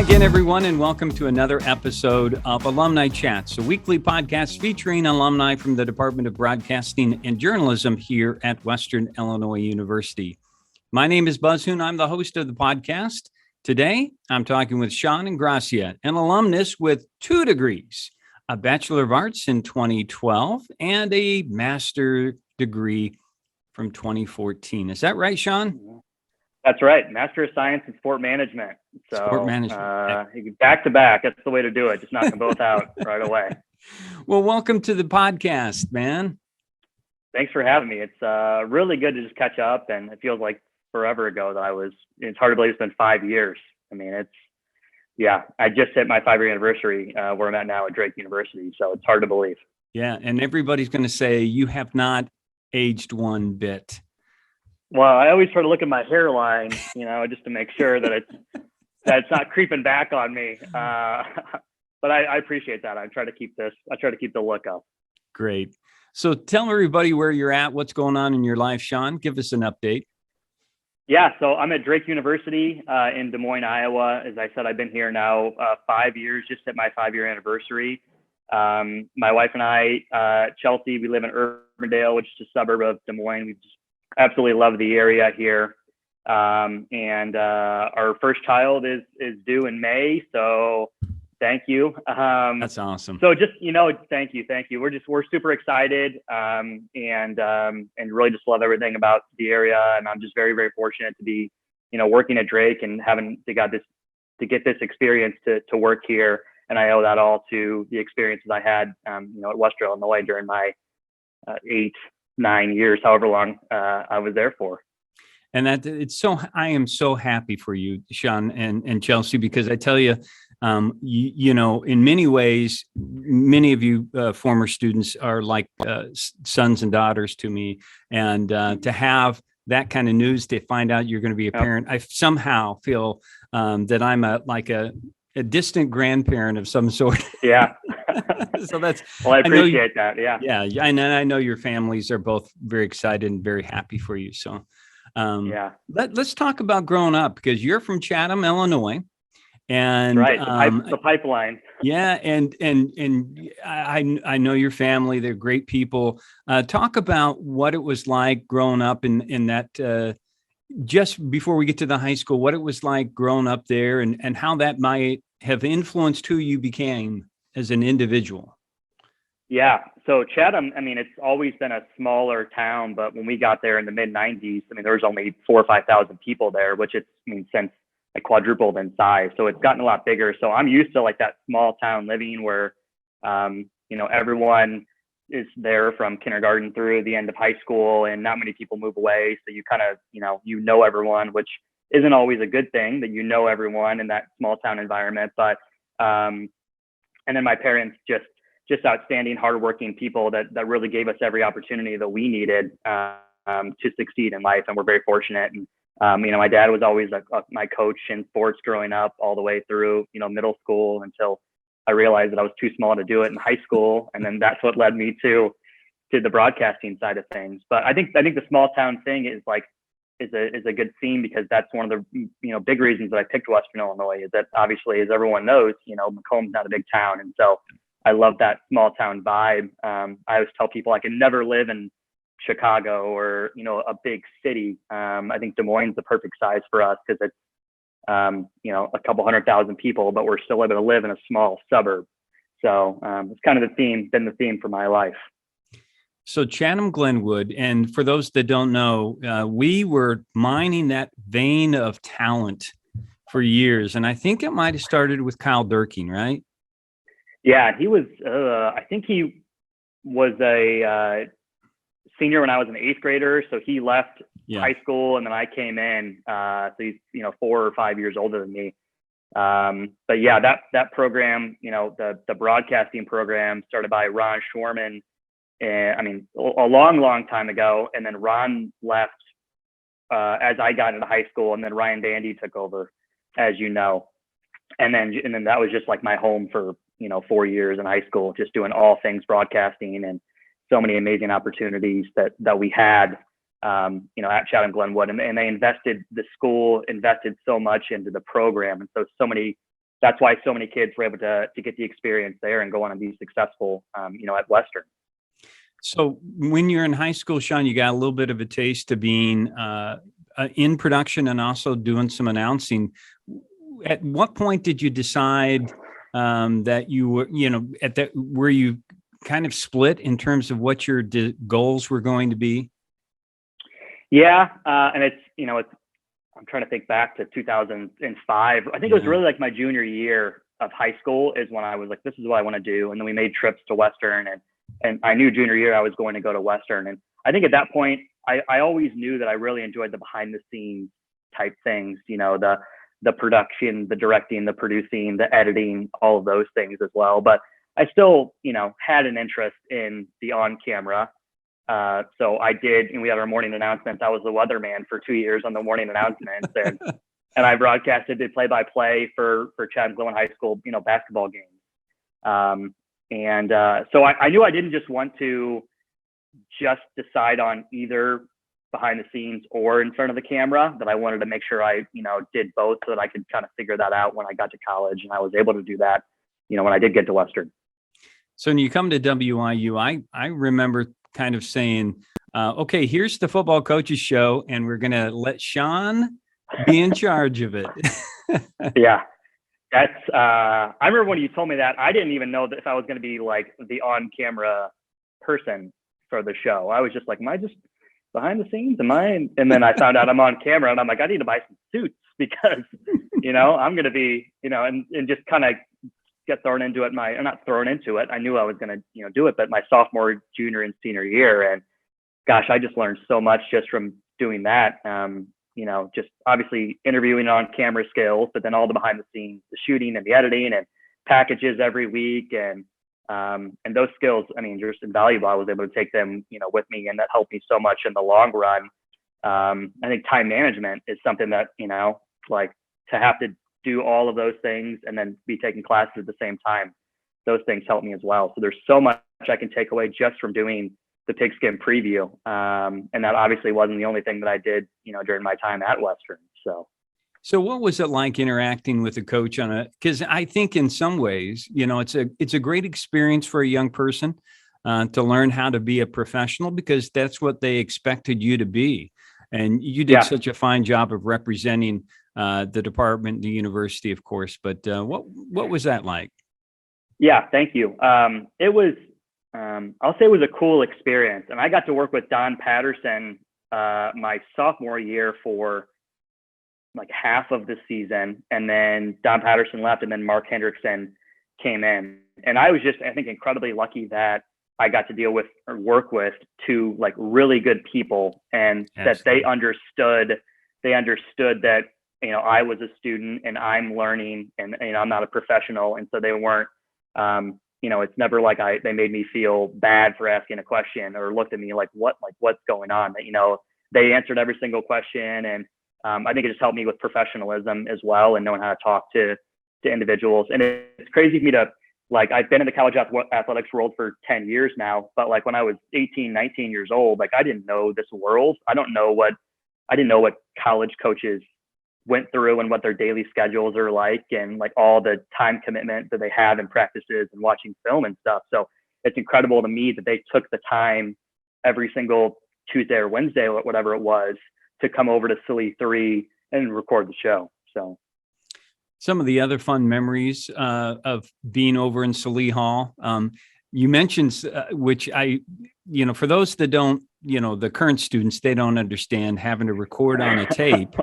again, everyone, and welcome to another episode of Alumni Chats, a weekly podcast featuring alumni from the Department of Broadcasting and Journalism here at Western Illinois University. My name is Buzz Hoon. I'm the host of the podcast. Today, I'm talking with Sean Ingrassia, an alumnus with 2 degrees, a Bachelor of Arts in 2012 and a master degree from 2014. Is that right, Sean? That's right. Master of Science in Sport Management. So, Sport Management. Back to back. That's the way to do it. Just knock them both out right away. Well, welcome to the podcast, man. Thanks for having me. It's really good to just catch up, and it feels like forever ago that it's hard to believe it's been 5 years. I mean, I just hit my 5-year anniversary where I'm at now at Drake University. So it's hard to believe. Yeah. And everybody's going to say you have not aged one bit. Well, I always try to look at my hairline, just to make sure that it's not creeping back on me. But I appreciate that. I try to keep the look up. Great. So tell everybody where you're at, what's going on in your life, Sean. Give us an update. Yeah, so I'm at Drake University in Des Moines, Iowa. As I said, I've been here now 5 years, just hit my 5-year anniversary. My wife and I, Chelsea, we live in Urbandale, which is a suburb of Des Moines. We just absolutely love the area here. And our first child is due in May. So thank you. That's awesome. So just, thank you. We're super excited and really just love everything about the area. And I'm just very, very fortunate to be, working at Drake and having to get this experience to work here. And I owe that all to the experiences I had, at Western Illinois during my 8-9 years, however long I was there for. And I am so happy for you, Sean and Chelsea, because I tell you, in many ways, many of you former students are like sons and daughters to me. And to have that kind of news, to find out you're going to be a parent, I somehow feel that I'm a distant grandparent of some sort. Yeah. So I appreciate that. Yeah. Yeah. And I know your families are both very excited and very happy for you. So let's talk about growing up, because you're from Chatham, Illinois. And right, the pipeline. Yeah, and I know your family; they're great people. Talk about what it was like growing up in that. Just before we get to the high school, what it was like growing up there, and how that might have influenced who you became as an individual. Yeah, so Chatham, it's always been a smaller town, but when we got there in the mid '90s, there was only 4,000 or 5,000 people there, which since I quadrupled in size. So it's gotten a lot bigger. So I'm used to that small town living where, everyone is there from kindergarten through the end of high school, and not many people move away. So you kind of, everyone, which isn't always a good thing that everyone in that small town environment. But, and then my parents, just outstanding, hardworking people that really gave us every opportunity that we needed to succeed in life. And we're very fortunate. And my dad was always my coach in sports growing up, all the way through, middle school, until I realized that I was too small to do it in high school. And then that's what led me to the broadcasting side of things. But I think the small town thing is a good theme, because that's one of the, big reasons that I picked Western Illinois, is that obviously, as everyone knows, Macomb's not a big town. And so I love that small town vibe. I always tell people I can never live in Chicago or, a big city. I think Des Moines is the perfect size for us, because it's, a couple 100,000 people, but we're still able to live in a small suburb. So it's kind of been the theme for my life. So Chatham Glenwood, and for those that don't know, we were mining that vein of talent for years. And I think it might have started with Kyle Durkin, right? Yeah, he was, I think he was a senior when I was an 8th grader. So he left high school, and then I came in. So he's, 4 or 5 years older than me. But yeah, that program, the broadcasting program, started by Ron Schwarman, a long time ago. And then Ron left as I got into high school, and then Ryan Dandy took over, as you know. And then that was just like my home for, 4 years in high school, just doing all things broadcasting, and so many amazing opportunities that we had, at Chatham Glenwood, and the school invested so much into the program. And so many that's why so many kids were able to get the experience there and go on and be successful, at Western. So when you're in high school, Sean, you got a little bit of a taste of being in production and also doing some announcing. At what point did you decide that you were, were you kind of split in terms of what your goals were going to be? Yeah. And I'm trying to think back to 2005. I think it was really like my junior year of high school is when I was like, this is what I want to do. And then we made trips to Western, and I knew junior year I was going to go to Western. And I think at that point, I always knew that I really enjoyed the behind the scenes type things, the production, the directing, the producing, the editing, all of those things as well. But I still, had an interest in the on camera. So I did, and we had our morning announcements. I was the weatherman for 2 years on the morning announcements, and I broadcasted, did play-by-play for Chad Glenn High School, basketball games. So I knew I didn't just want to just decide on either behind the scenes or in front of the camera, that I wanted to make sure I, did both so that I could kind of figure that out when I got to college. And I was able to do that, when I did get to Western. So when you come to WIU, I remember kind of saying, okay, here's the football coaches show, and we're going to let Sean be in charge of it. Yeah. That's, I remember when you told me that, I didn't even know that if I was going to be like the on-camera person for the show. I was just like, am I just behind the scenes? And then I found out I'm on camera, and I'm like, I need to buy some suits because, I'm going to be, and just kind of get thrown into it. Or not thrown into it. I knew I was going to, do it, but my sophomore, junior, and senior year. And gosh, I just learned so much just from doing that. Just obviously interviewing on camera skills, but then all the behind the scenes, the shooting and the editing and packages every week. And those skills, just invaluable. I was able to take them, with me, and that helped me so much in the long run. I think time management is something that, like to have to do all of those things and then be taking classes at the same time. Those things help me as well. So there's so much I can take away just from doing the pigskin preview. And that obviously wasn't the only thing that I did, during my time at Western. So what was it like interacting with a coach because I think in some ways, it's a great experience for a young person to learn how to be a professional, because that's what they expected you to be. And you did such a fine job of representing the department, the university, of course. But what was that like? Yeah, thank you. It was, I'll say it was a cool experience. And I got to work with Don Patterson my sophomore year for like half of the season. And then Don Patterson left, and then Mark Hendrickson came in. And I was just, I think, incredibly lucky that I got to deal with or work with two like really good people, and that they understood that, I was a student and I'm learning, and I'm not a professional. And so they weren't, it's never like they made me feel bad for asking a question or looked at me like what's going on. That, they answered every single question. And I think it just helped me with professionalism as well, and knowing how to talk to individuals. And it's crazy for me to, like, I've been in the college athletics world for 10 years now, but like when I was 18, 19 years old, like I didn't know this world. I didn't know what college coaches went through and what their daily schedules are like, and like all the time commitment that they have in practices and watching film and stuff. So it's incredible to me that they took the time every single Tuesday or Wednesday or whatever it was to come over to Silly 3 and record the show. So some of the other fun memories of being over in Salee Hall, you mentioned, which for those that don't, the current students, they don't understand having to record on a tape.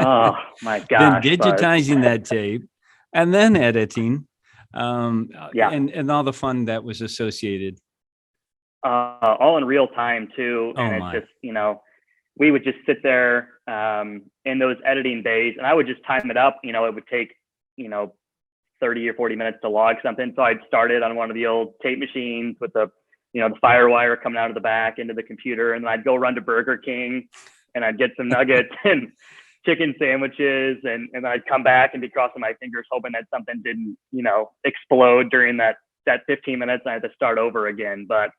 Oh my gosh. Then digitizing that tape and then editing, and all the fun that was associated. All in real time too. And it's just, we would just sit there in those editing days, and I would just time it up. It would take, 30 or 40 minutes to log something. So I'd start it on one of the old tape machines with the fire wire coming out of the back into the computer. And then I'd go run to Burger King, and I'd get some nuggets and chicken sandwiches. And then I'd come back and be crossing my fingers, hoping that something didn't, explode during that 15 minutes. And I had to start over again. But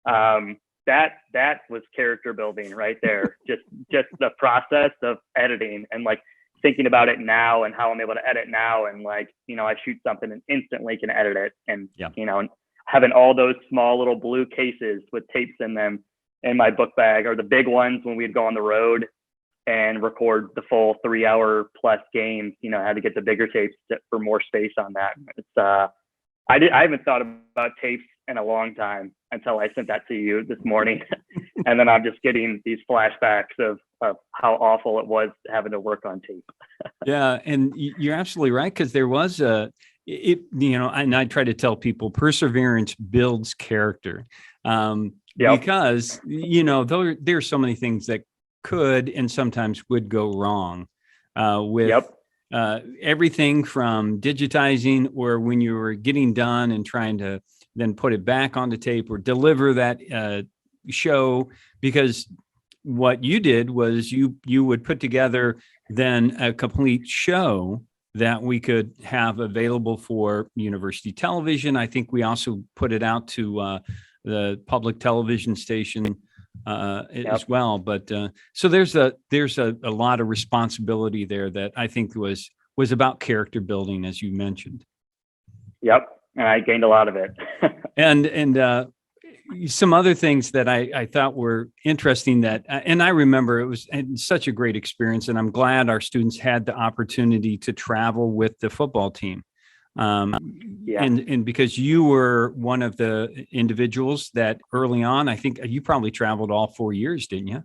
that was character building right there. just the process of editing, and like thinking about it now and how I'm able to edit now, and like, I shoot something and instantly can edit it, and having all those small little blue cases with tapes in them in my book bag, or the big ones when we'd go on the road and record the full 3-hour plus games. I had to get the bigger tapes for more space on that. It's I haven't thought about tapes in a long time until I sent that to you this morning. And then I'm just getting these flashbacks of how awful it was having to work on tape. Yeah. And you're absolutely right. Cause there was and I try to tell people perseverance builds character. Because, there are so many things that could and sometimes would go wrong with everything from digitizing, or when you were getting done and trying to then put it back on the tape or deliver that show. Because what you did was you would put together then a complete show that we could have available for university television. I think we also put it out to the public television station as well. But so there's a lot of responsibility there that I think was about character building, as you mentioned. Yep. And I gained a lot of it. and some other things that I thought were interesting and I remember it was such a great experience, and I'm glad our students had the opportunity to travel with the football team. And because you were one of the individuals that early on, I think you probably traveled all 4 years, didn't you?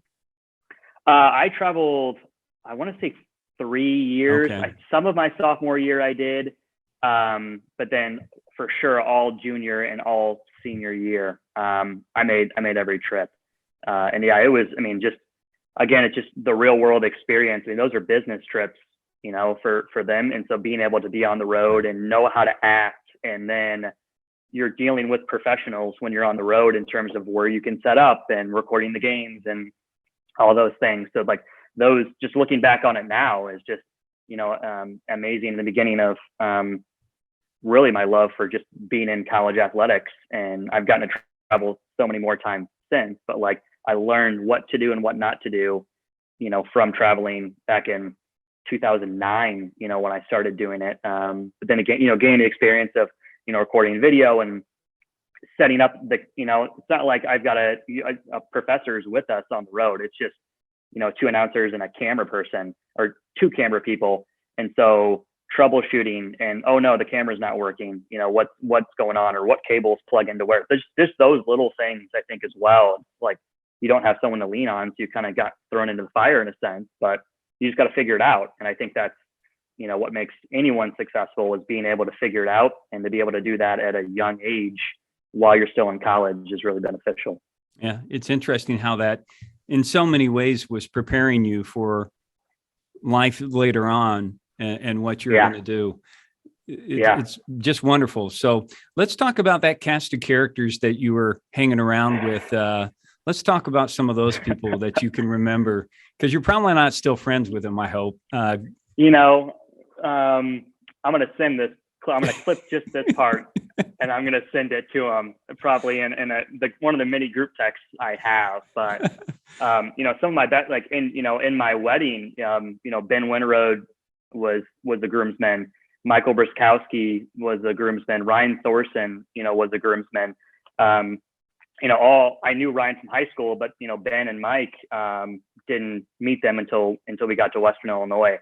I traveled, I want to say 3 years. Okay. Some of my sophomore year I did, but then for sure all junior and all senior year, I made every trip. It was, it's just the real world experience. Those are business trips, for them. And so being able to be on the road and know how to act, and then you're dealing with professionals when you're on the road in terms of where you can set up and recording the games and all those things. So like those, just looking back on it now, is just, amazing in the beginning of really my love for just being in college athletics. And I've gotten to travel so many more times since, but like I learned what to do and what not to do, from traveling back in 2009, when I started doing it. But then again, gaining the experience of, recording video and setting up the, it's not like I've got a professors with us on the road. It's just, 2 announcers and a camera person, or 2 camera people. And so troubleshooting and, oh no, the camera's not working, what's going on, or what cables plug into where. There's just those little things, I think, as well. It's like you don't have someone to lean on, so you kind of got thrown into the fire in a sense, but you just got to figure it out. And I think that's, what makes anyone successful, is being able to figure it out, and to be able to do that at a young age while you're still in college is really beneficial. Yeah. It's interesting how that in so many ways was preparing you for life later on and what you're going to do. It's just wonderful. So let's talk about that cast of characters that you were hanging around with. Let's talk about some of those people that you can remember, because you're probably not still friends with them, I hope. I'm going to send this. I'm going to clip just this part, and I'm going to send it to them probably in one of the many group texts I have. But some of my best, like in my wedding, Ben Winterode was the groomsman. Michael Briskowski was the groomsman. Ryan Thorson, was the groomsman. I knew Ryan from high school, but Ben and Mike didn't meet them until we got to Western Illinois.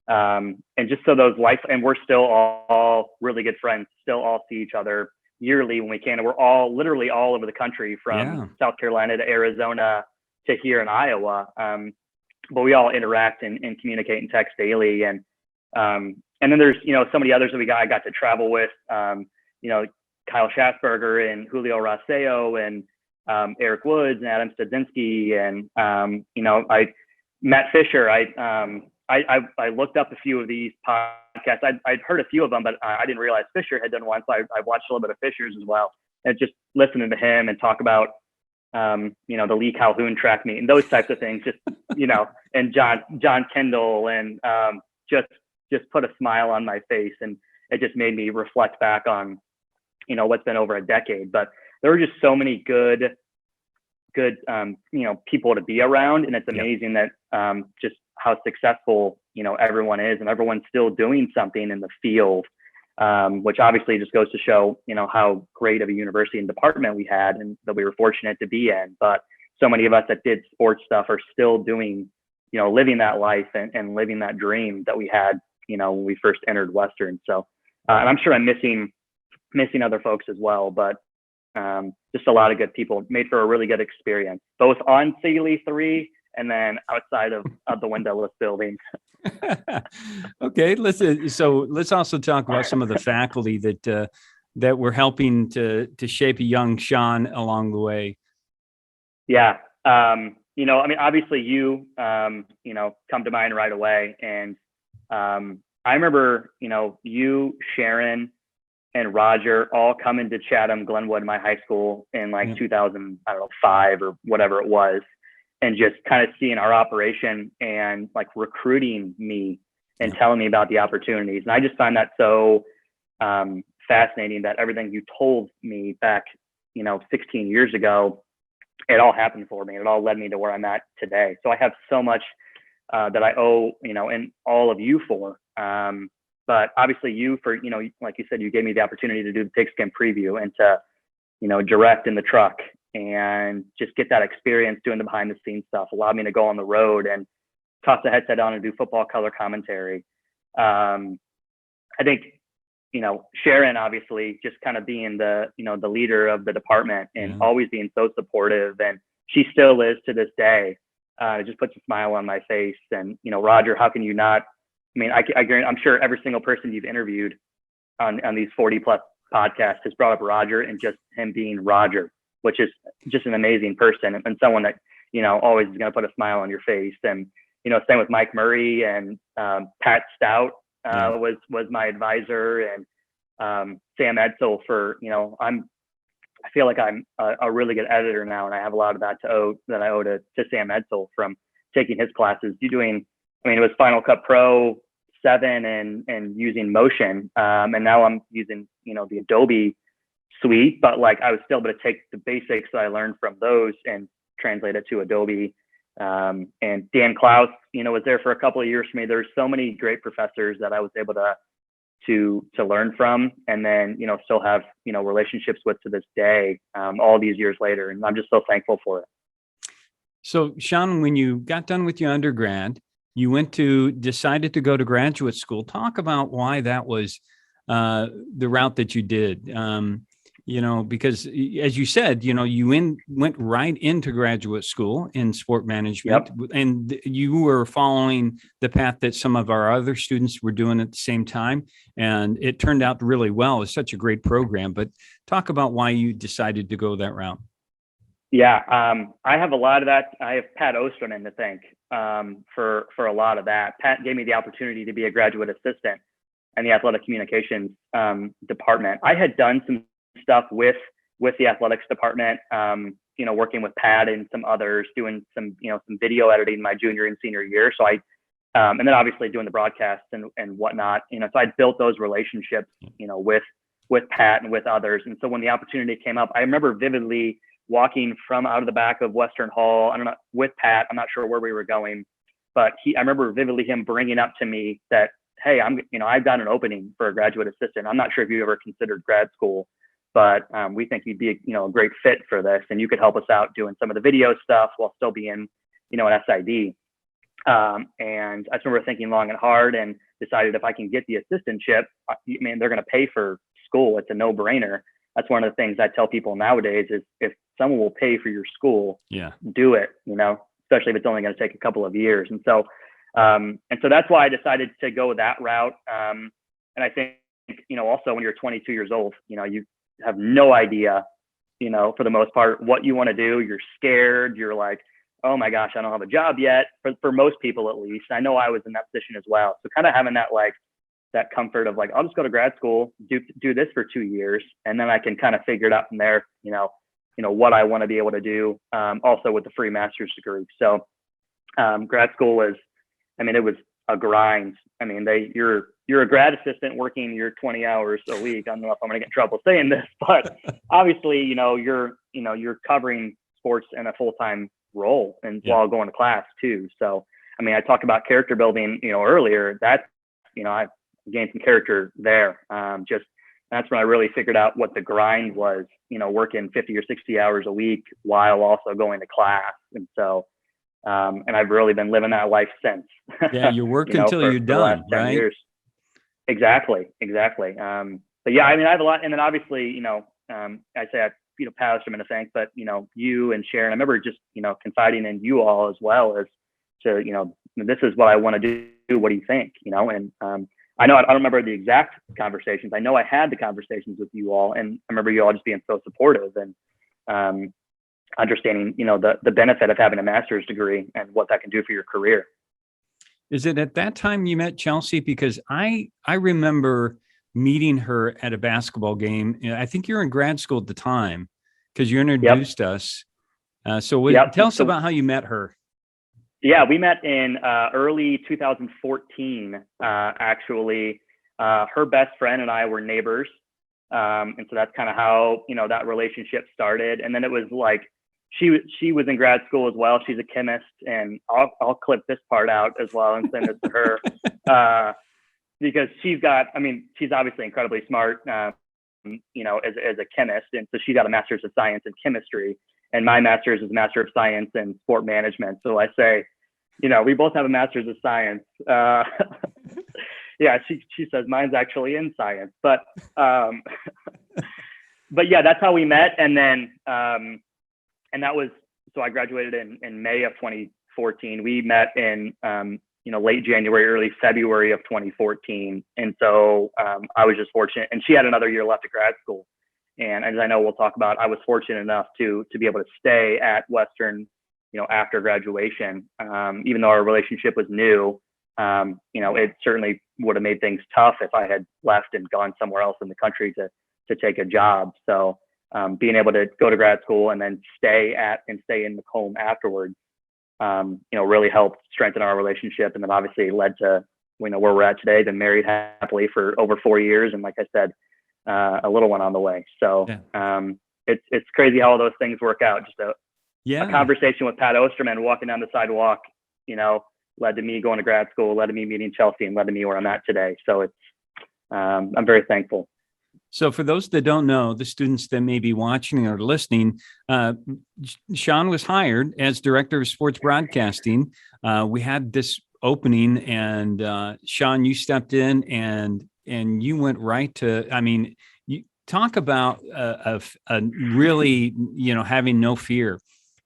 And just so those and we're still all really good friends, still all see each other yearly when we can. And we're all literally all over the country, from South Carolina to Arizona to here in Iowa. But we all interact and communicate and text daily. And then there's, so many others that I got to travel with, Kyle Schatzberger and Julio Rosseo and Eric Woods and Adam Stadzinski and Matt Fisher. I looked up a few of these podcasts. I'd heard a few of them, but I didn't realize Fisher had done one. So I watched a little bit of Fisher's as well, and just listening to him and talk about the Lee Calhoun track meet and those types of things. Just and John Kendall, and just put a smile on my face, and it just made me reflect back on what's been over a decade. But there were just so many good people to be around, and it's amazing that just how successful everyone is, and everyone's still doing something in the field, which obviously just goes to show, how great of a university and department we had and that we were fortunate to be in. But so many of us that did sports stuff are still doing, living that life and living that dream that we had, when we first entered Western. So, and I'm sure I'm missing other folks as well, but just a lot of good people. Made for a really good experience, both on Sealy 3 and then outside of the windowless buildings. Okay, let's also talk about some of the faculty that were helping to shape a young Sean along the way. Yeah. Obviously you come to mind right away. And I remember, you, Sharon, and Roger all coming to Chatham, Glenwood, my high school in 2005 or whatever it was. And just kind of seeing our operation and recruiting me and telling me about the opportunities. And I just find that so fascinating that everything you told me back, 16 years ago, it all happened for me. It all led me to where I'm at today. So I have so much that I owe, and all of you for. But obviously you for, like you said, you gave me the opportunity to do the pigskin preview and to, direct in the truck and just get that experience doing the behind the scenes stuff. Allowed me to go on the road and toss the headset on and do football color commentary. I think, Sharon, obviously just kind of being the leader of the department and always being so supportive. And she still is to this day. It just puts a smile on my face. And, Roger, how can you not? I mean, I'm sure every single person you've interviewed on these 40 plus podcasts has brought up Roger and just him being Roger, which is just an amazing person and someone that, always is going to put a smile on your face. And, same with Mike Murray and Pat Stout was my advisor, and Sam Edsel for, I feel like I'm a really good editor now, and I have a lot of that I owe to Sam Edsel from taking his classes, it was Final Cut Pro 7 and using Motion. And now I'm using, the Adobe suite, but I was still able to take the basics that I learned from those and translate it to Adobe. And Dan Klaus, was there for a couple of years for me. There's so many great professors that I was able to learn from, and then, still have, relationships with to this day, all these years later. And I'm just so thankful for it. So Sean, when you got done with your undergrad, you decided to go to graduate school. Talk about why that was the route that you did. Because as you said, you went right into graduate school in sport management, and you were following the path that some of our other students were doing at the same time. And it turned out really well. It's such a great program, but talk about why you decided to go that route. Yeah. I have a lot of that. I have Pat Osterman to thank for a lot of that. Pat gave me the opportunity to be a graduate assistant in the athletic communications department. I had done some stuff with the athletics department, working with Pat and some others, doing some video editing my junior and senior year. So and then obviously doing the broadcasts and whatnot, so I built those relationships, with Pat and with others. And so when the opportunity came up, I remember vividly walking from out of the back of Western Hall, I don't know, with Pat, I'm not sure where we were going, but I remember vividly him bringing up to me that, hey, I've got an opening for a graduate assistant. I'm not sure if you ever considered grad school, but we think you'd be a great fit for this, and you could help us out doing some of the video stuff while still being, an SID. And I just remember thinking long and hard and decided if I can get the assistantship, they're going to pay for school. It's a no-brainer. That's one of the things I tell people nowadays is if someone will pay for your school, do it, especially if it's only going to take a couple of years. And so that's why I decided to go that route. And I think, also when you're 22 years old, you have no idea, for the most part, what you want to do. You're scared. You're like, oh my gosh, I don't have a job yet. For most people, at least. I know I was in that position as well. So kind of having that that comfort of I'll just go to grad school, do this for 2 years, and then I can kind of figure it out from there, what I want to be able to do, also with the free master's degree. So grad school was, it was a grind. You're a grad assistant working your 20 hours a week. I don't know if I'm going to get in trouble saying this, but obviously, you're covering sports in a full-time role and while going to class too. So I mean, I talked about character building, earlier. That's, I gained some character there. Just that's when I really figured out what the grind was, working 50 or 60 hours a week while also going to class. And so, and I've really been living that life since. Yeah, you work until you're for the last done, 10 right? years. Exactly. But yeah, I mean, I have a lot, and then obviously, I say I, Pat Osterman to thank, but you and Sharon, I remember just confiding in you all as well as to this is what I want to do. What do you think? And I know I don't remember the exact conversations. I know I had the conversations with you all, and I remember you all just being so supportive and understanding the benefit of having a master's degree and what that can do for your career. Is it at that time you met Chelsea? Because I remember meeting her at a basketball game. I think you were in grad school at the time because you introduced us. Tell us about how you met her. Yeah, we met in early 2014. Actually, her best friend and I were neighbors, and so that's kind of how that relationship started. And then it was like she was in grad school as well. She's a chemist, and I'll clip this part out as well and send it to her because she's obviously incredibly smart, as a chemist, and so she got a master's of science in chemistry. And my master's is Master of Science in Sport Management. So I say, we both have a master's of science. Yeah, she says mine's actually in science. But yeah, that's how we met. And then and that was, so I graduated in May of 2014. We met in late January, early February of 2014. And so I was just fortunate, and she had another year left of grad school. And as I know we'll talk about, I was fortunate enough to be able to stay at Western, after graduation. Even though our relationship was new, it certainly would have made things tough if I had left and gone somewhere else in the country to take a job. So being able to go to grad school and then stay in Macomb afterwards, really helped strengthen our relationship. And then obviously led to, where we're at today. Been married happily for over 4 years. And like I said, a little one on the way. So it's crazy how all those things work out. Just a conversation with Pat Osterman walking down the sidewalk, led to me going to grad school, led to me meeting Chelsea, and led to me where I'm at today. So it's I'm very thankful. So for those that don't know, the students that may be watching or listening, Sean was hired as director of sports broadcasting. We had this opening, and Sean, you stepped in and you went right to, you talk about a really, having no fear.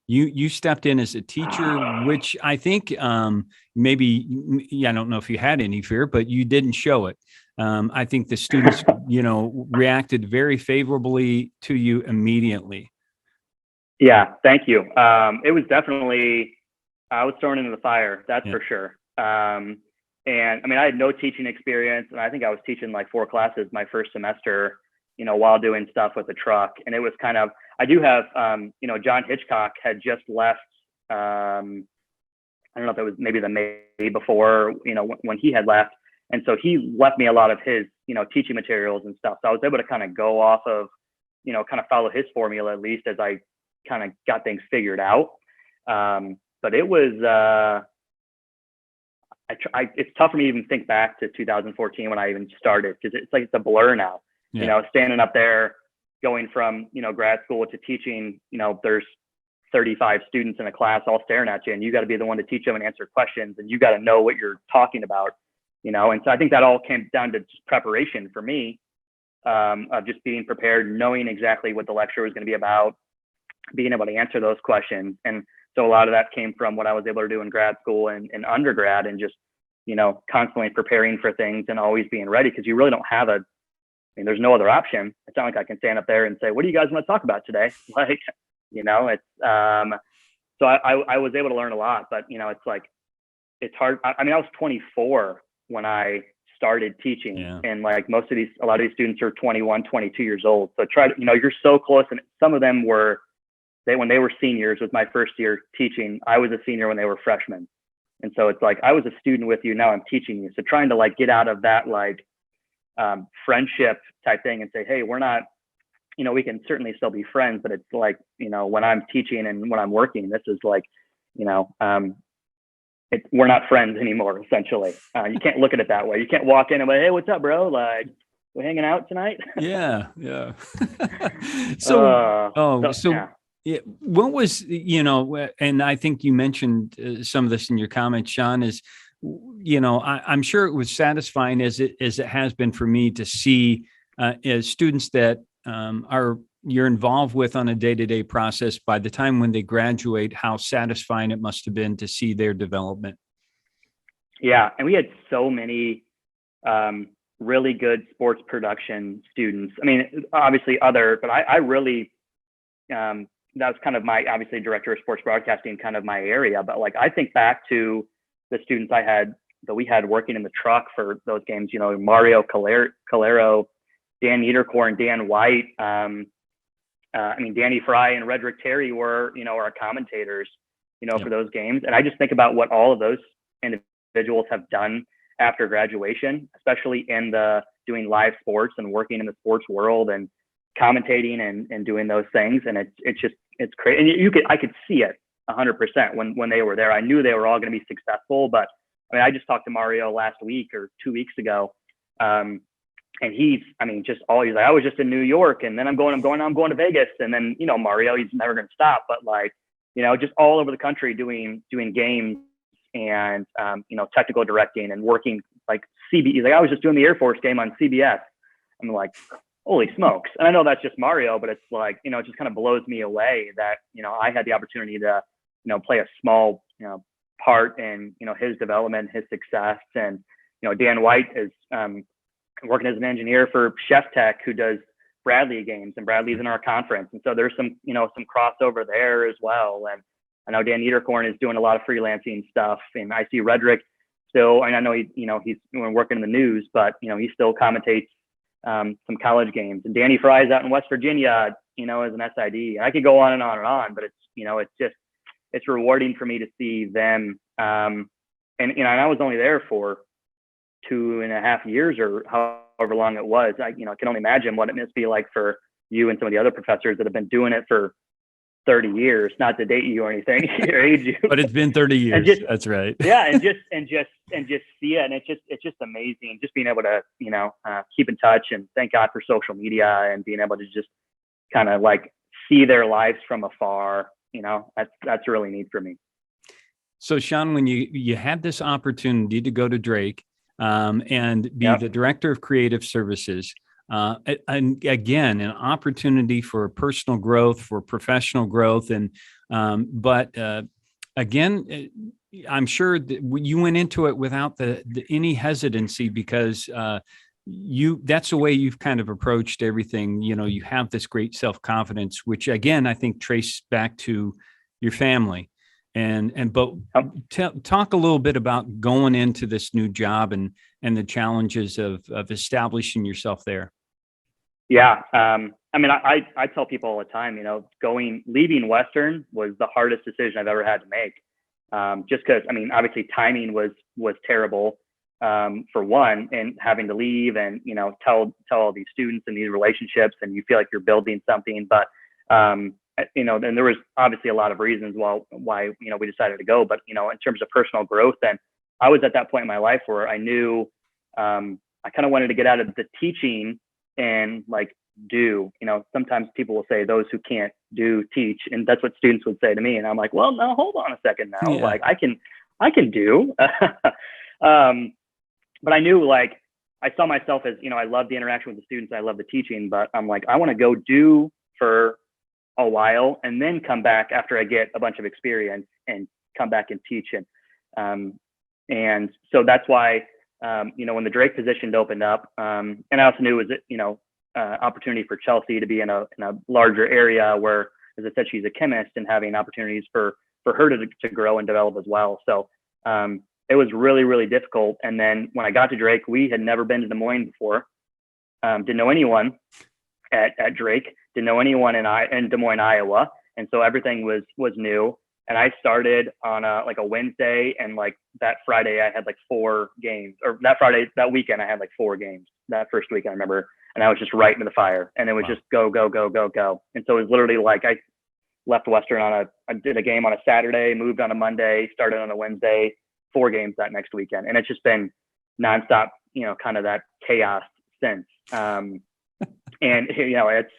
You stepped in as a teacher, which I think maybe, I don't know if you had any fear, but you didn't show it. I think the students, reacted very favorably to you immediately. Yeah, thank you. It was definitely, I was thrown into the fire, that's for sure. And I had no teaching experience, and I think I was teaching like 4 classes my first semester, while doing stuff with the truck. And it was kind of, I do have, John Hitchcock had just left. I don't know if it was maybe the May before, when he had left. And so he left me a lot of his, teaching materials and stuff. So I was able to kind of go off of, kind of follow his formula, at least as I kind of got things figured out. But it was, it's tough for me to even think back to 2014 when I even started, because it's like it's a blur now. Standing up there, going from grad school to teaching. There's 35 students in a class all staring at you, and you got to be the one to teach them and answer questions, and you got to know what you're talking about. And so I think that all came down to just preparation for me, of just being prepared, knowing exactly what the lecture was going to be about, being able to answer those questions. And so a lot of that came from what I was able to do in grad school and undergrad, and just, constantly preparing for things and always being ready, because you really don't have there's no other option. It's not like I can stand up there and say, what do you guys want to talk about today? Like, it's, so I was able to learn a lot, but, it's like, it's hard. I was 24 when I started teaching, and like a lot of these students are 21, 22 years old. So you're so close. And some of them when they were seniors with my first year teaching, I was a senior when they were freshmen. And so it's like, I was a student with you, now I'm teaching you. So trying to like get out of that, like, friendship type thing and say, hey, we're not, we can certainly still be friends, but it's like, when I'm teaching and when I'm working, this is like, we're not friends anymore, essentially. You can't look at it that way. You can't walk in and say, hey, what's up, bro? Like, we hanging out tonight? Yeah. Yeah. Yeah. Yeah, what was, and I think you mentioned some of this in your comments, Sean, is, I'm sure it was satisfying as it has been for me to see as students that you're involved with on a day-to-day process, by the time when they graduate, how satisfying it must have been to see their development. Yeah. And we had so many really good sports production students. I mean, obviously but I really, that was kind of my, obviously, director of sports broadcasting, kind of my area. But like, I think back to the students that we had working in the truck for those games, Mario Calero, Dan Niederkorn, Dan White. Danny Fry and Redrick Terry were, our commentators, for those games. And I just think about what all of those individuals have done after graduation, especially in doing live sports and working in the sports world and commentating and doing those things. And it's crazy. And I could see it 100% when they were there. I knew they were all going to be successful, but I just talked to Mario last week or 2 weeks ago. And he's like, I was just in New York, and then I'm going to Vegas. And then, Mario, he's never going to stop, but like, just all over the country doing games and, technical directing and working like CB. He's like, I was just doing the Air Force game on CBS. I'm like, holy smokes. And I know that's just Mario, but it's like, it just kind of blows me away that, I had the opportunity to, play a small, part in, his development, his success. And, Dan White is working as an engineer for Chef Tech, who does Bradley games, and Bradley's in our conference. And so there's some crossover there as well. And I know Dan Niederkorn is doing a lot of freelancing stuff, and I see Redrick still, and I know he's working in the news, but he still commentates some college games. And Danny Fry's out in West Virginia, as an SID. And I could go on and on and on, but it's rewarding for me to see them. And I was only there for 2.5 years or however long it was. I can only imagine what it must be like for you and some of the other professors that have been doing it for 30 years, not to date you or anything, or age you. But it's been 30 years. That's right. Yeah. And just see it. And it's just amazing. Just being able to, keep in touch, and thank God for social media and being able to just kind of like see their lives from afar. That's really neat for me. So Sean, when you had this opportunity to go to Drake and be the director of creative services, and again, an opportunity for personal growth, for professional growth. And, again, I'm sure that you went into it without any hesitancy, because that's the way you've kind of approached everything. You have this great self-confidence, which again, I think traces back to your family. But talk a little bit about going into this new job and the challenges of establishing yourself there. Yeah. I tell people all the time, leaving Western was the hardest decision I've ever had to make. Just because, obviously timing was terrible, for one, and having to leave and, tell all these students and these relationships, and you feel like you're building something, but, and there was obviously a lot of reasons why, we decided to go, but, in terms of personal growth, and I was at that point in my life where I knew, I kind of wanted to get out of the teaching and like sometimes people will say those who can't teach, and that's what students would say to me. And I'm like, well, no, hold on a second now. Yeah. Like I can do, but I knew, like, I saw myself as, I love the interaction with the students. I love the teaching, but I'm like, I want to go do for a while and then come back after I get a bunch of experience and come back and teach. And so that's why, when the Drake position opened up, and I also knew it was, opportunity for Chelsea to be in a larger area where, as I said, she's a chemist, and having opportunities for her to grow and develop as well. So it was really, really difficult. And then when I got to Drake, we had never been to Des Moines before. Didn't know anyone at Drake, didn't know anyone in Des Moines, Iowa. And so everything was new. And I started on a Wednesday, and like that Friday I had like 4 games, or that weekend I had like 4 games that first week, I remember. And I was just right into the fire, and it was just go, go, go, go, go. And so it was literally like I left Western I did a game on a Saturday, moved on a Monday, started on a Wednesday, 4 games that next weekend. And it's just been nonstop, kind of that chaos since. And, it's,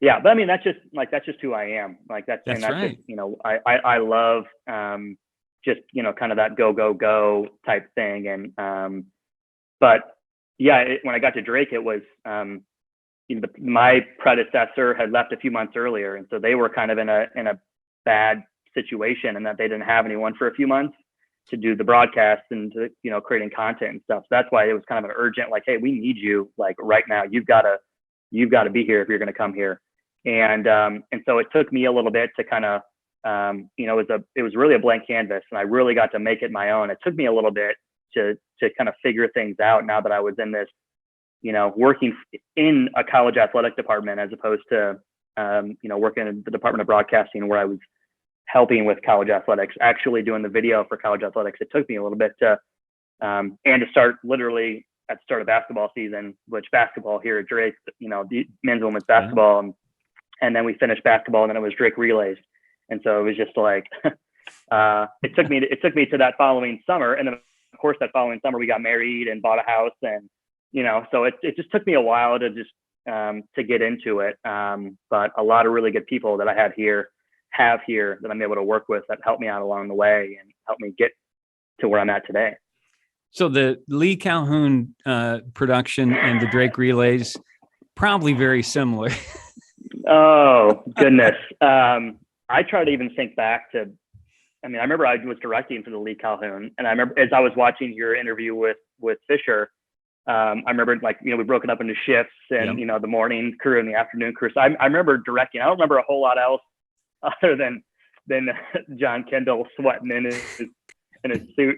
yeah, but I mean, that's just who I am. Like that's right. just, I love, just, kind of that go type thing. And, but yeah, when I got to Drake, it was, my predecessor had left a few months earlier. And so they were kind of in a bad situation, and that they didn't have anyone for a few months to do the broadcast and to, creating content and stuff. So that's why it was kind of an urgent, like, hey, we need you like right now. You've got to be here if you're going to come here. And so it took me a little bit to kind of, it was really a blank canvas, and I really got to make it my own. It took me a little bit to kind of figure things out now that I was in this, working in a college athletic department, as opposed to, working in the Department of Broadcasting, where I was helping with college athletics, actually doing the video for college athletics. It took me a little bit to, and to start literally at the start of basketball season, which basketball here at Drake, the men's and women's basketball. And then we finished basketball, and then it was Drake relays. And so it was just like, it took me to that following summer. And then of course that following summer we got married and bought a house, and, so it just took me a while to just, to get into it. But a lot of really good people that I have here that I'm able to work with that helped me out along the way and helped me get to where I'm at today. So the Lee Calhoun production and the Drake relays, probably very similar. Oh, goodness. I try to even think back to, I remember I was directing for the Lee Calhoun, and I remember as I was watching your interview with Fisher, I remember we broke it up into shifts, and, Yep. The morning crew and the afternoon crew. So I remember directing. I don't remember a whole lot else other than John Kendall sweating in his suit.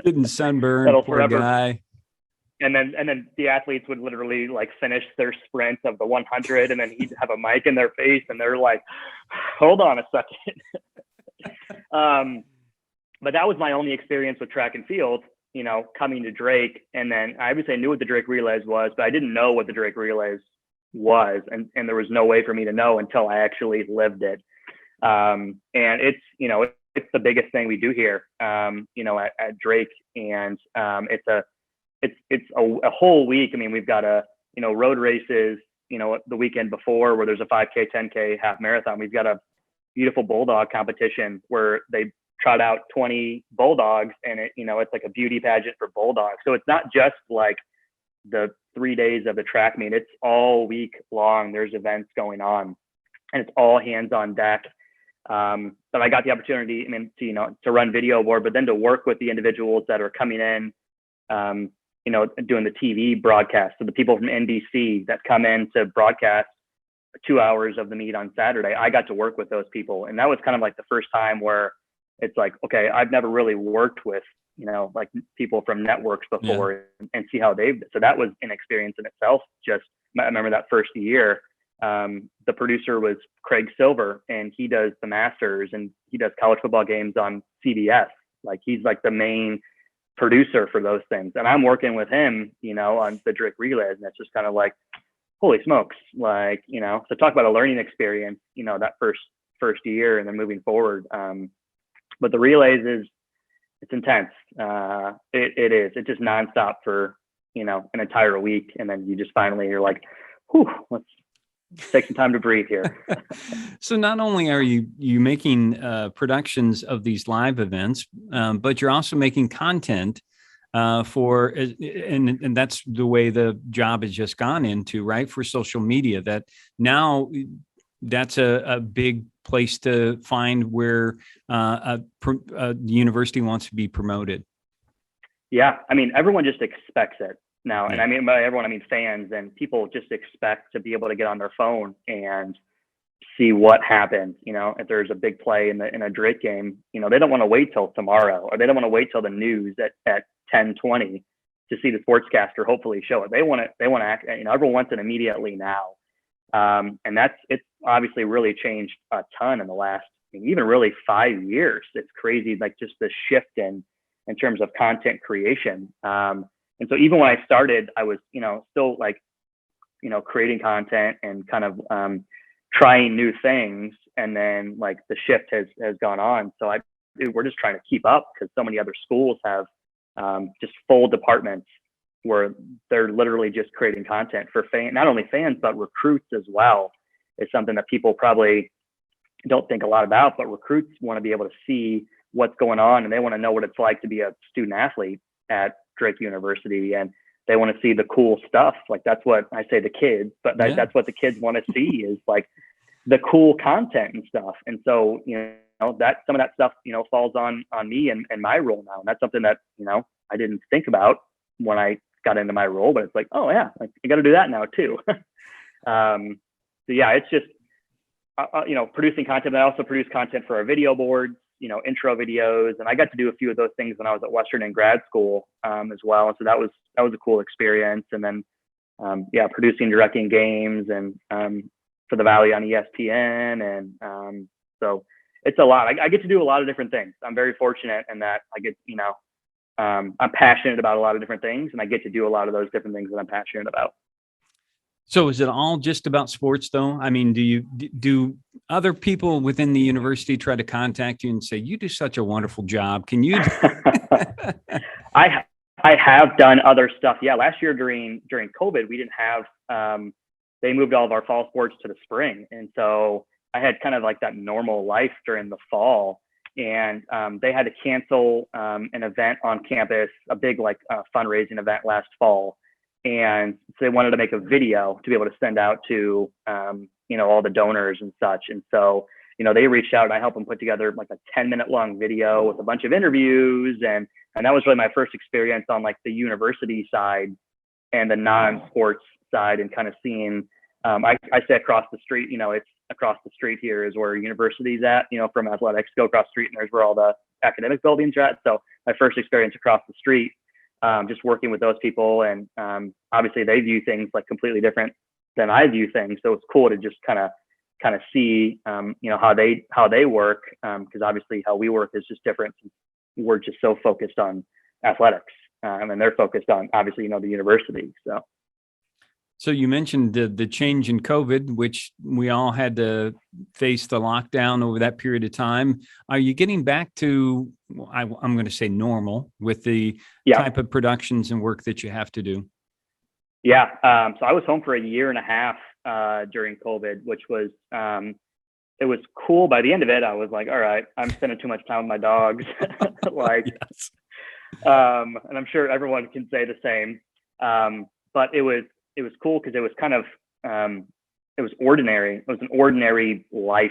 Getting sunburned, poor forever. guy. And then the athletes would literally finish their sprint of the 100, and then he'd have a mic in their face, and they're like, hold on a second. But that was my only experience with track and field, coming to Drake. And then I obviously knew what the Drake relays was, but I didn't know what the Drake relays was. And there was no way for me to know until I actually lived it. And it's, it's the biggest thing we do here, at Drake. And it's a whole week. We've got road races, the weekend before, where there's a 5K, 10K, half marathon. We've got a beautiful bulldog competition where they trot out 20 bulldogs, and it's like a beauty pageant for bulldogs. So it's not just like the 3 days of the track meet. It's all week long. There's events going on, and it's all hands on deck. But I got the opportunity, to run video board, but then to work with the individuals that are coming in, doing the TV broadcast. So the people from NBC that come in to broadcast 2 hours of the meet on Saturday, I got to work with those people. And that was kind of like the first time where it's like, okay, I've never really worked with, people from networks before, and see how so that was an experience in itself. Just, I remember that first year, the producer was Craig Silver, and he does the Masters, and he does college football games on CBS. He's the main producer for those things. And I'm working with him, on the Drake relays, and it's just kind of like, holy smokes. So talk about a learning experience, that first year, and then moving forward. But the relays it's intense. It is. It's just nonstop for, an entire week. And then you just finally, you're like, whew, let's take some time to breathe here. So not only are you making productions of these live events, but you're also making content and that's the way the job has just gone into, right? For social media, that now that's a big place to find where the university wants to be promoted. Yeah. Everyone just expects it now. Yeah. And by everyone, fans, and people just expect to be able to get on their phone and see what happened. If there's a big play in a Drake game, they don't want to wait till tomorrow, or they don't want to wait till the news at 10:20 to see the sportscaster hopefully show it. They want to act, everyone wants it immediately now. And it's obviously really changed a ton in the last, even really 5 years. It's crazy, just the shift in terms of content creation. And so even when I started, I was, still creating content and kind of trying new things. And then the shift has gone on. So we're just trying to keep up, because so many other schools have just full departments where they're literally just creating content for not only fans, but recruits as well. It's something that people probably don't think a lot about, but recruits want to be able to see what's going on, and they want to know what it's like to be a student athlete at Drake University, and they want to see the cool stuff. Like, that's what I say to kids, but that's what the kids want to see, is like the cool content and stuff. And so, that some of that stuff, falls on me and my role now. And that's something that, I didn't think about when I got into my role, but it's like, oh yeah, like, I got to do that now too. So yeah, it's just, producing content. I also produce content for our video boards, intro videos. And I got to do a few of those things when I was at Western in grad school, as well. And so that was a cool experience. And then, producing, directing games and, for the Valley on ESPN. And, so it's a lot. I get to do a lot of different things. I'm very fortunate in that I get, I'm passionate about a lot of different things, and I get to do a lot of those different things that I'm passionate about. So is it all just about sports though? I mean, do other people within the university try to contact you and say, you do such a wonderful job? Can you? I have done other stuff. Yeah. Last year during COVID, we didn't have, they moved all of our fall sports to the spring. And so I had kind of like that normal life during the fall, and they had to cancel an event on campus, a big fundraising event last fall. And so they wanted to make a video to be able to send out to, all the donors and such. And so, they reached out and I helped them put together like a 10-minute long video with a bunch of interviews. And that was really my first experience on like the university side and the non-sports side, and kind of seeing, I say across the street, it's across the street here is where university's at, from athletics, go across the street and there's where all the academic buildings are at. So my first experience across the street, just working with those people, and obviously they view things like completely different than I view things. So it's cool to just kind of see, how they work, because obviously how we work is just different. We're just so focused on athletics, and they're focused on obviously the university. So you mentioned the change in COVID, which we all had to face the lockdown over that period of time. Are you getting back to, I'm going to say normal, with the type of productions and work that you have to do? Yeah. So I was home for a year and a half during COVID, which was, it was cool. By the end of it, I was like, all right, I'm spending too much time with my dogs. Yes. And I'm sure everyone can say the same. But it was cool because it was kind of, it was ordinary. It was an ordinary life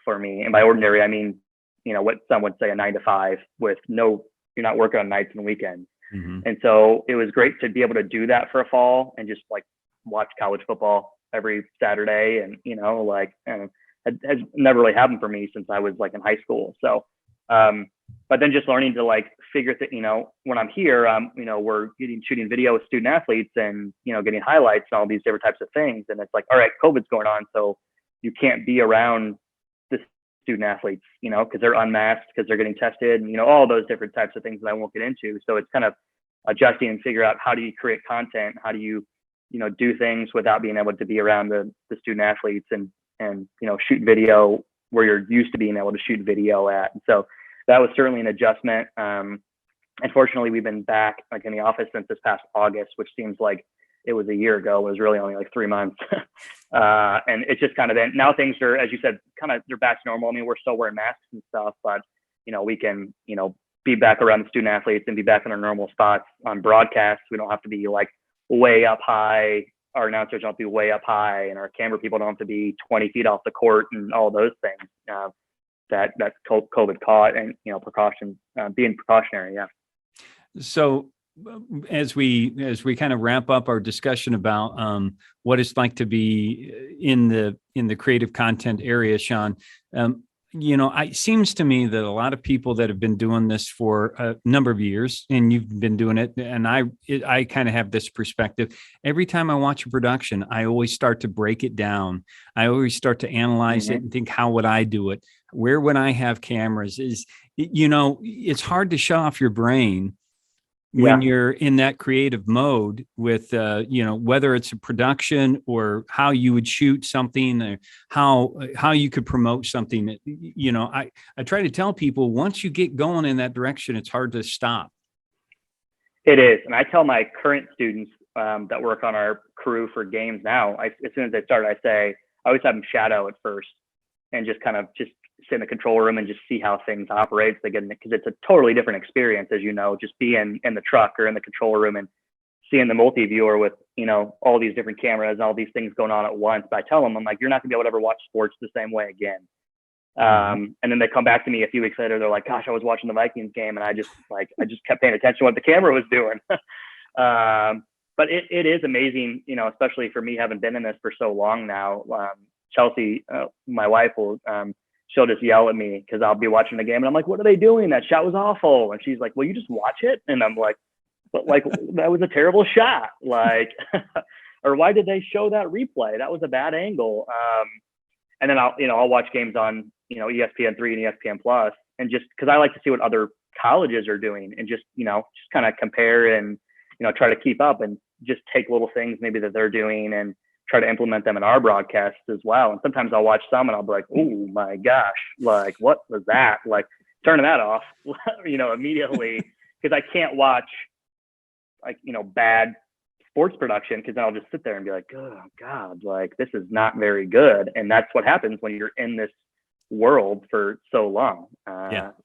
for me. And by ordinary, I mean, what some would say a 9-to-5 with you're not working on nights and weekends. Mm-hmm. And so it was great to be able to do that for a fall and just like watch college football every Saturday. And, it has never really happened for me since I was like in high school. So, but then just learning to like figure that, when I'm here, we're shooting video with student athletes and, getting highlights and all these different types of things. And it's like, all right, COVID's going on. So you can't be around the student athletes, because they're unmasked, because they're getting tested, and, all those different types of things that I won't get into. So it's kind of adjusting and figure out how do you create content? How do you, do things without being able to be around the student athletes and, shoot video where you're used to being able to shoot video at. And so that was certainly an adjustment. Unfortunately, we've been back like in the office since this past August, which seems like it was a year ago. It was really only like 3 months. And it's just kind of been, now things are, as you said, they're back to normal. I mean, we're still wearing masks and stuff, but, we can, be back around the student athletes and be back in our normal spots on broadcasts. We don't have to be like way up high. Our announcers don't have to be way up high, and our camera people don't have to be 20 feet off the court and all those things that COVID caught, and, being precautionary. Yeah. So as we kind of wrap up our discussion about what it's like to be in the creative content area, Sean, it seems to me that a lot of people that have been doing this for a number of years, and you've been doing it, and I kind of have this perspective. Every time I watch a production, I always start to break it down. I always start to analyze it and think, how would I do it? Where would I have cameras? It's hard to shut off your brain when you're in that creative mode with, whether it's a production or how you would shoot something, or how you could promote something. I try to tell people, once you get going in that direction, it's hard to stop. It is. And I tell my current students that work on our crew for games now, as soon as they start, I always have them shadow at first and just kind of just sit in the control room and just see how things operate. They get because it's a totally different experience, as you know, just being in the truck or in the control room and seeing the multi-viewer with, all these different cameras and all these things going on at once. But I tell them, I'm like, you're not gonna be able to ever watch sports the same way again. And then they come back to me a few weeks later. They're like, gosh, I was watching the Vikings game and I just kept paying attention to what the camera was doing. But it is amazing, especially for me having been in this for so long now. Chelsea, my wife, she'll just yell at me because I'll be watching the game and I'm like, what are they doing? That shot was awful. And she's like, well, you just watch it. And I'm like, but like, that was a terrible shot. Like, or why did they show that replay? That was a bad angle. And then I'll watch games on, ESPN3 and ESPN Plus, and just because I like to see what other colleges are doing and just kind of compare and, try to keep up and just take little things maybe that they're doing and try to implement them in our broadcasts as well. And sometimes I'll watch some and I'll be like, oh my gosh, like, what was that? Like, turning that off, immediately, because I can't watch bad sports production, because then I'll just sit there and be like, oh God, like, this is not very good. And that's what happens when you're in this world for so long.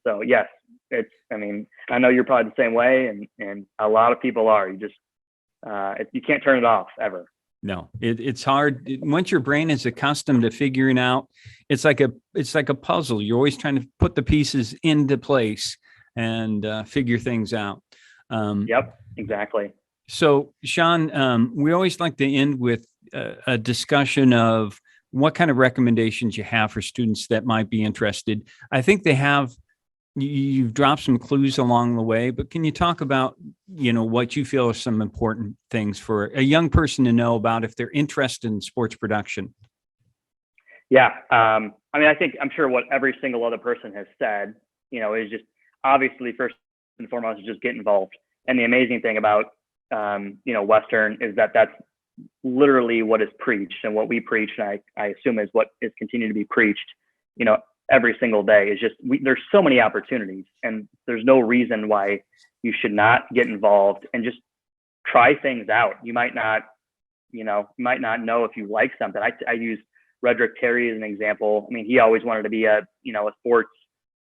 So yes, I know you're probably the same way, and a lot of people are. You just you can't turn it off ever. No, it's hard once your brain is accustomed to figuring out. It's like a puzzle. You're always trying to put the pieces into place and figure things out. Yep, exactly. So, Sean, we always like to end with a discussion of what kind of recommendations you have for students that might be interested. I think you've dropped some clues along the way, but can you talk about, what you feel are some important things for a young person to know about if they're interested in sports production? Yeah. I'm sure what every single other person has said, is just obviously first and foremost is just get involved. And the amazing thing about, Western is that that's literally what is preached, and what we preach, and I assume is what is continued to be preached, every single day, is just there's so many opportunities, and there's no reason why you should not get involved and just try things out. You might not know if you like something. I use Redrick Terry as an example. I mean, he always wanted to be a sports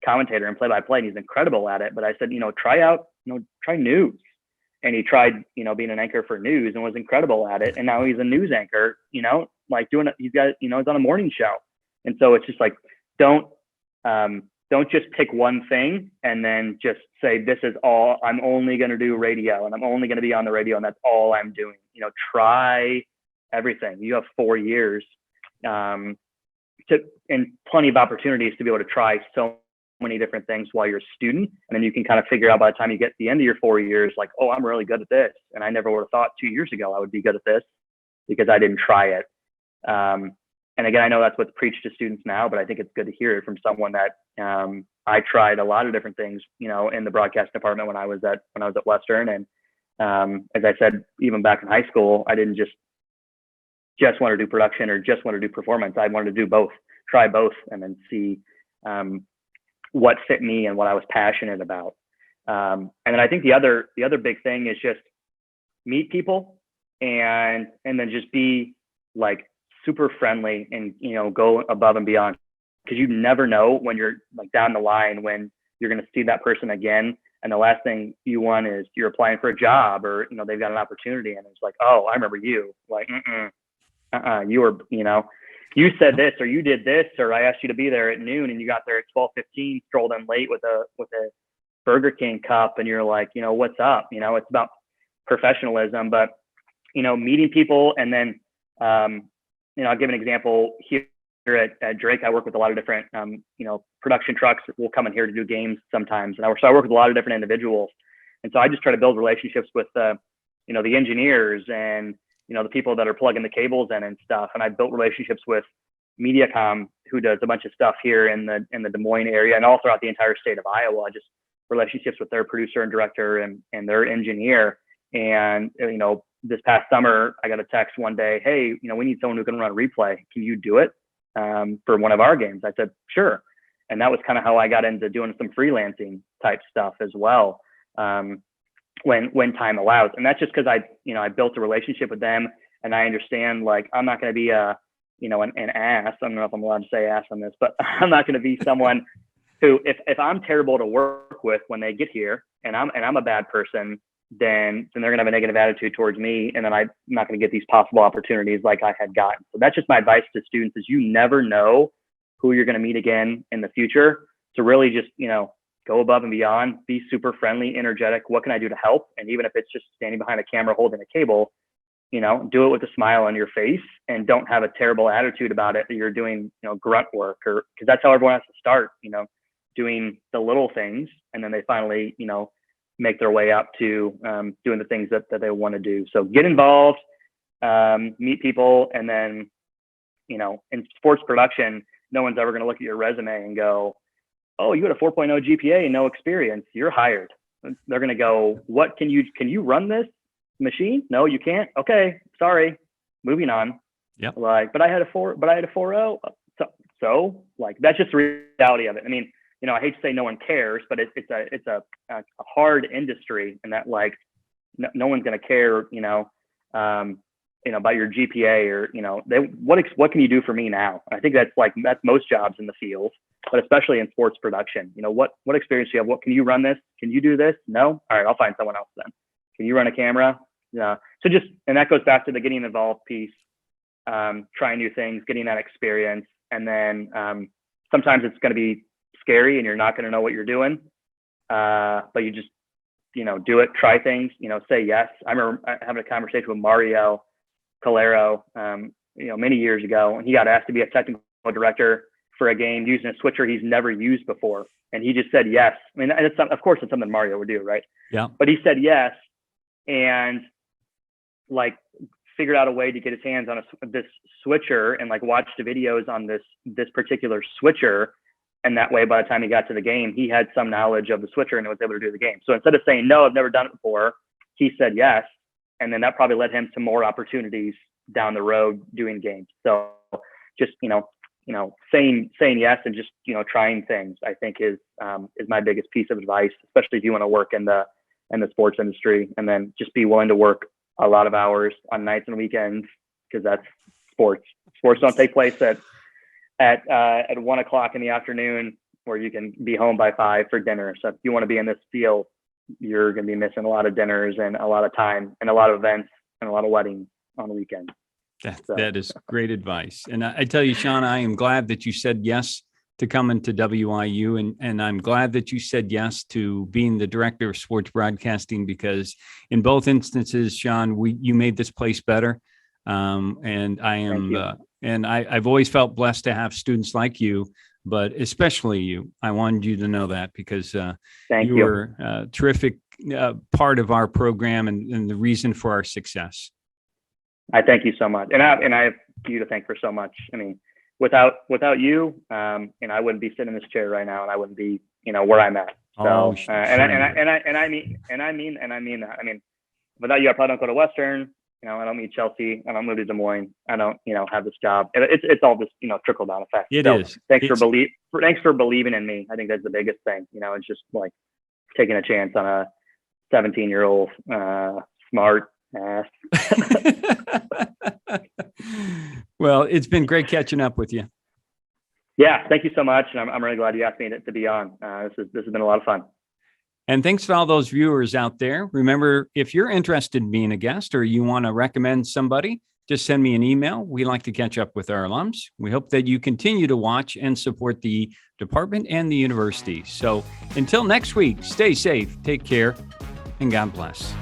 commentator and play-by-play, and he's incredible at it. But I said, try news. And he tried, being an anchor for news and was incredible at it. And now he's a news anchor, he's on a morning show. And so it's just like, don't just pick one thing and then just say, this is all, I'm only going to do radio and I'm only going to be on the radio and that's all I'm doing. Try everything. You have 4 years and plenty of opportunities to be able to try so many different things while you're a student. And then you can kind of figure out by the time you get to the end of your 4 years, like, oh, I'm really good at this. And I never would have thought 2 years ago I would be good at this because I didn't try it. And again, I know that's what's preached to students now, but I think it's good to hear it from someone that I tried a lot of different things, in the broadcast department when I was at Western. And as I said, even back in high school, I didn't just want to do production or just want to do performance. I wanted to do both, try both, and then see what fit me and what I was passionate about. And then I think the other big thing is just meet people and then just be like super friendly and, go above and beyond, because you never know when you're like down the line when you're going to see that person again. And the last thing you want is you're applying for a job or, they've got an opportunity and it's like, oh, I remember you. Like, you were, you said this, or you did this, or I asked you to be there at noon and you got there at 12:15, strolled in late with a Burger King cup. And you're like, what's up? It's about professionalism, but, meeting people. And then, I'll give an example here at Drake. I work with a lot of different, production trucks that will come in here to do games sometimes. And so I work with a lot of different individuals. And so I just try to build relationships with, the engineers and, the people that are plugging the cables in and stuff. And I built relationships with Mediacom, who does a bunch of stuff here in the Des Moines area and all throughout the entire state of Iowa. Just relationships with their producer and director and their engineer. And, this past summer, I got a text one day, hey, we need someone who can run a replay. Can you do it for one of our games? I said, sure. And that was kind of how I got into doing some freelancing type stuff as well. when time allows. And that's just because I built a relationship with them, and I understand, like, I'm not going to be an ass. I don't know if I'm allowed to say ass on this, but I'm not going to be someone who, if I'm terrible to work with when they get here, and I'm a bad person, then they're going to have a negative attitude towards me, and then I'm not going to get these possible opportunities like I had gotten. So that's just my advice to students: is you never know who you're going to meet again in the future. So really just, go above and beyond, be super friendly, energetic. What can I do to help? And even if it's just standing behind a camera holding a cable, do it with a smile on your face, and don't have a terrible attitude about it that you're doing, grunt work, or because that's how everyone has to start, doing the little things, and then they finally, make their way up to doing the things that they want to do. So get involved, meet people, and then, in sports production, no one's ever going to look at your resume and go, "Oh, you had a 4.0 GPA and no experience. You're hired." They're going to go, "What can you run this machine? No, you can't. Okay, sorry. Moving on." Yep. But I had a 4.0. So like, that's just the reality of it. I mean, I hate to say no one cares, but it's a hard industry, and that, like, no one's going to care, about your GPA, or, what can you do for me now? I think that's most jobs in the field, but especially in sports production. What experience do you have? What can you run this? Can you do this? No? All right, I'll find someone else then. Can you run a camera? Yeah. So and that goes back to the getting involved piece, trying new things, getting that experience. And then sometimes it's going to be scary and you're not going to know what you're doing. But you just, do it, try things, say yes. I remember having a conversation with Mario Calero, many years ago, and he got asked to be a technical director for a game using a switcher he's never used before. And he just said yes. I mean, of course it's something Mario would do, right? Yeah. But he said yes, and figured out a way to get his hands on this switcher, and watched the videos on this particular switcher. And that way, by the time he got to the game, he had some knowledge of the switcher and was able to do the game. So instead of saying, "No, I've never done it before," he said yes. And then that probably led him to more opportunities down the road doing games. So just, saying yes, and just, trying things, I think is my biggest piece of advice, especially if you want to work in the sports industry. And then just be willing to work a lot of hours on nights and weekends, because that's sports. Sports don't take place at 1:00 in the afternoon, where you can be home by 5 for dinner. So if you want to be in this field, you're going to be missing a lot of dinners and a lot of time and a lot of events and a lot of weddings on the weekend. That is great advice. And I tell you, Sean, I am glad that you said yes to coming to WIU, and I'm glad that you said yes to being the director of sports broadcasting, because in both instances, Sean, you made this place better. And I am, and I've always felt blessed to have students like you, but especially you. I wanted you to know that, because you were a terrific part of our program and the reason for our success. I thank you so much, and I have you to thank for so much. I mean, without you, I wouldn't be sitting in this chair right now, and I wouldn't be, where I'm at. So, I mean that. I mean, without you, I probably don't go to Western. I don't meet Chelsea. I don't move to Des Moines. I don't, have this job. It's all this, trickle down effect. Thanks for believing in me. I think that's the biggest thing. It's just like taking a chance on a 17-year-old smart ass. Well, it's been great catching up with you. Yeah, thank you so much, and I'm really glad you asked me to be on. This has been a lot of fun. And thanks to all those viewers out there. Remember, if you're interested in being a guest or you want to recommend somebody, just send me an email. We like to catch up with our alums. We hope that you continue to watch and support the department and the university. So until next week, stay safe, take care, and God bless.